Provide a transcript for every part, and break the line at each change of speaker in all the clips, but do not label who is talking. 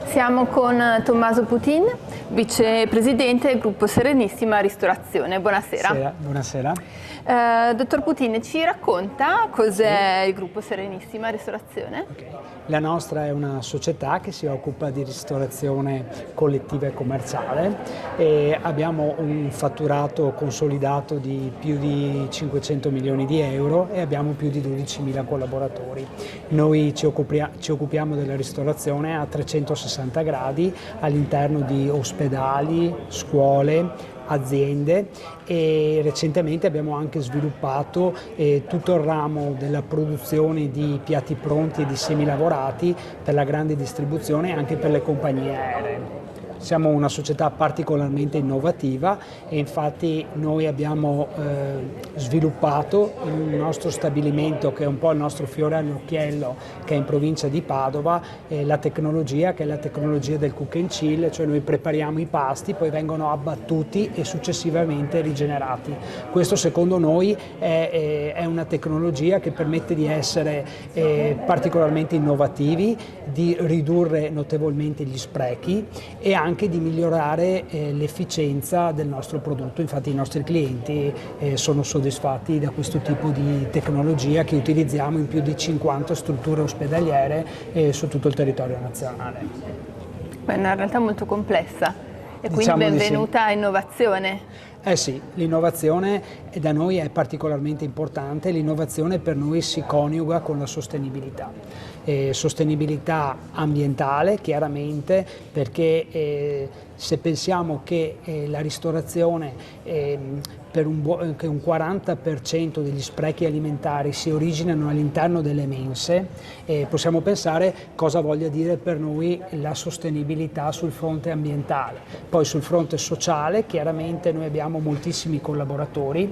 Siamo con Tommaso Putin, vicepresidente del gruppo Serenissima Ristorazione. Buonasera.
Buonasera.
Dottor Putin, ci racconta cos'è il gruppo Serenissima Ristorazione?
La nostra è una società che si occupa di ristorazione collettiva e commerciale e abbiamo un fatturato consolidato di più di 500 milioni di euro e abbiamo più di 12.000 collaboratori. Noi ci occupiamo della ristorazione a 360 gradi all'interno di ospedali, scuole, aziende, e recentemente abbiamo anche sviluppato tutto il ramo della produzione di piatti pronti e di semilavorati per la grande distribuzione e anche per le compagnie aeree. Siamo una società particolarmente innovativa e infatti noi abbiamo sviluppato il nostro stabilimento, che è un po' il nostro fiore all'occhiello, che è in provincia di Padova, la tecnologia che è la tecnologia del cook and chill, cioè noi prepariamo i pasti, poi vengono abbattuti e successivamente rigenerati. Questo secondo noi è una tecnologia che permette di essere particolarmente innovativi, di ridurre notevolmente gli sprechi e anche di migliorare l'efficienza del nostro prodotto. Infatti i nostri clienti sono soddisfatti da questo tipo di tecnologia che utilizziamo in più di 50 strutture ospedaliere su tutto il territorio nazionale.
È una realtà molto complessa e quindi
Diciamo
benvenuta a innovazione.
Sì, l'innovazione da noi è particolarmente importante, l'innovazione per noi si coniuga con la sostenibilità. Sostenibilità ambientale chiaramente, perché se pensiamo che la ristorazione che un 40% degli sprechi alimentari si originano all'interno delle mense, possiamo pensare cosa voglia dire per noi la sostenibilità sul fronte ambientale. Poi sul fronte sociale chiaramente noi abbiamo moltissimi collaboratori,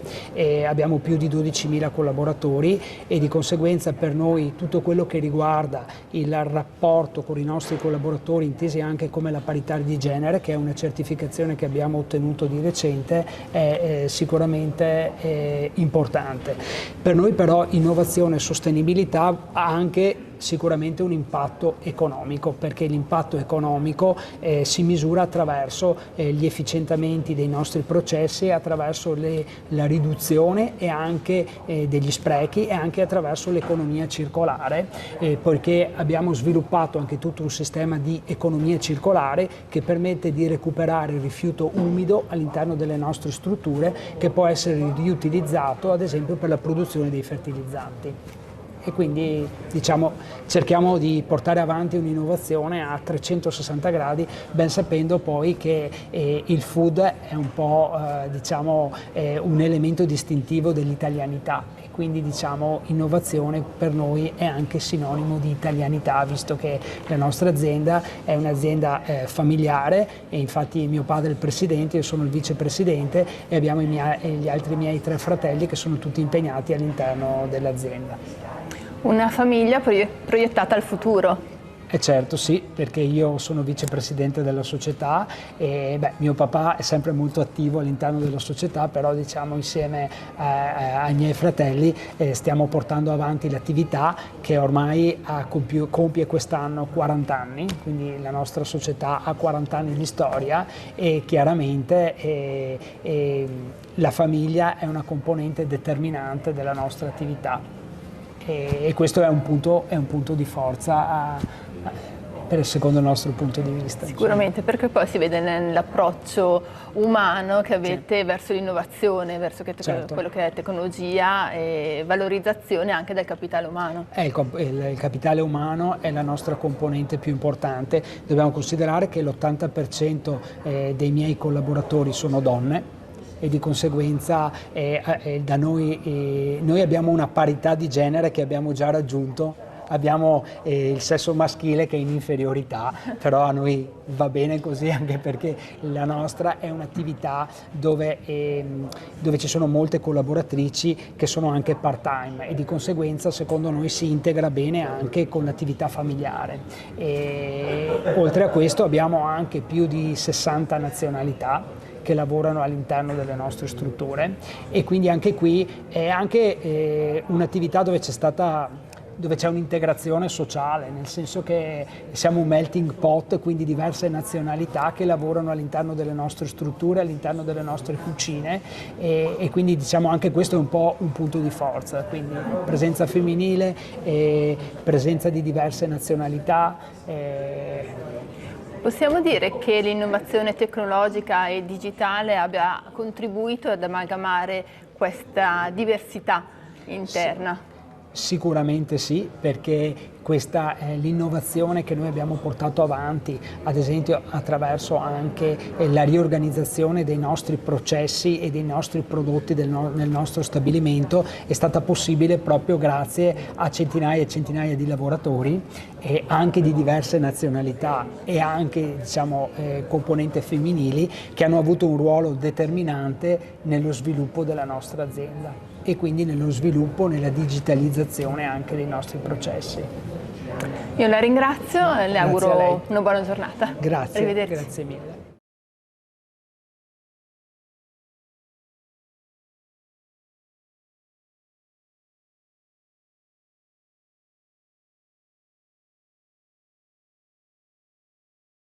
abbiamo più di 12.000 collaboratori e di conseguenza per noi tutto quello che riguarda il rapporto con i nostri collaboratori, intesi anche come la parità di genere, che è una certificazione che abbiamo ottenuto di recente, è sicuramente importante. Per noi però innovazione e sostenibilità ha anche sicuramente un impatto economico, perché l'impatto economico si misura attraverso gli efficientamenti dei nostri processi, attraverso la riduzione e anche degli sprechi e anche attraverso l'economia circolare, poiché abbiamo sviluppato anche tutto un sistema di economia circolare che permette di recuperare il rifiuto umido all'interno delle nostre strutture, che può essere riutilizzato ad esempio per la produzione dei fertilizzanti. E quindi cerchiamo di portare avanti un'innovazione a 360 gradi, ben sapendo poi che il food è un po' un elemento distintivo dell'italianità, e quindi innovazione per noi è anche sinonimo di italianità, visto che la nostra azienda è un'azienda familiare e infatti mio padre è il presidente, io sono il vicepresidente e abbiamo gli altri miei 3 fratelli che sono tutti impegnati all'interno dell'azienda.
Una famiglia proiettata al futuro.
Certo, sì, perché io sono vicepresidente della società e mio papà è sempre molto attivo all'interno della società, però insieme ai miei fratelli stiamo portando avanti l'attività che ormai compie quest'anno 40 anni, quindi la nostra società ha 40 anni di storia e chiaramente la famiglia è una componente determinante della nostra attività. E questo è un punto di forza secondo il nostro punto di vista.
Sicuramente, perché poi si vede nell'approccio umano che avete verso l'innovazione, verso quello che è tecnologia e valorizzazione anche del capitale umano.
Il capitale umano è la nostra componente più importante. Dobbiamo considerare che l'80% dei miei collaboratori sono donne, e di conseguenza da noi abbiamo una parità di genere che abbiamo già raggiunto. Abbiamo il sesso maschile che è in inferiorità, però a noi va bene così, anche perché la nostra è un'attività dove ci sono molte collaboratrici che sono anche part-time e di conseguenza secondo noi si integra bene anche con l'attività familiare. E, oltre a questo abbiamo anche più di 60 nazionalità che lavorano all'interno delle nostre strutture e quindi anche qui è anche un'attività dove c'è stata dove c'è un'integrazione sociale, nel senso che siamo un melting pot, quindi diverse nazionalità che lavorano all'interno delle nostre strutture, all'interno delle nostre cucine e quindi diciamo anche questo è un po' un punto di forza, quindi presenza femminile, presenza di diverse nazionalità.
Possiamo dire che l'innovazione tecnologica e digitale abbia contribuito ad amalgamare questa diversità interna?
Sicuramente sì, perché questa è l'innovazione che noi abbiamo portato avanti, ad esempio attraverso anche la riorganizzazione dei nostri processi e dei nostri prodotti nel nostro stabilimento, è stata possibile proprio grazie a centinaia e centinaia di lavoratori e anche di diverse nazionalità e anche diciamo, componenti femminili che hanno avuto un ruolo determinante nello sviluppo della nostra azienda e quindi nello sviluppo, nella digitalizzazione anche dei nostri processi.
Io la ringrazio e le auguro una buona giornata.
Grazie,
Arrivederci.
grazie mille.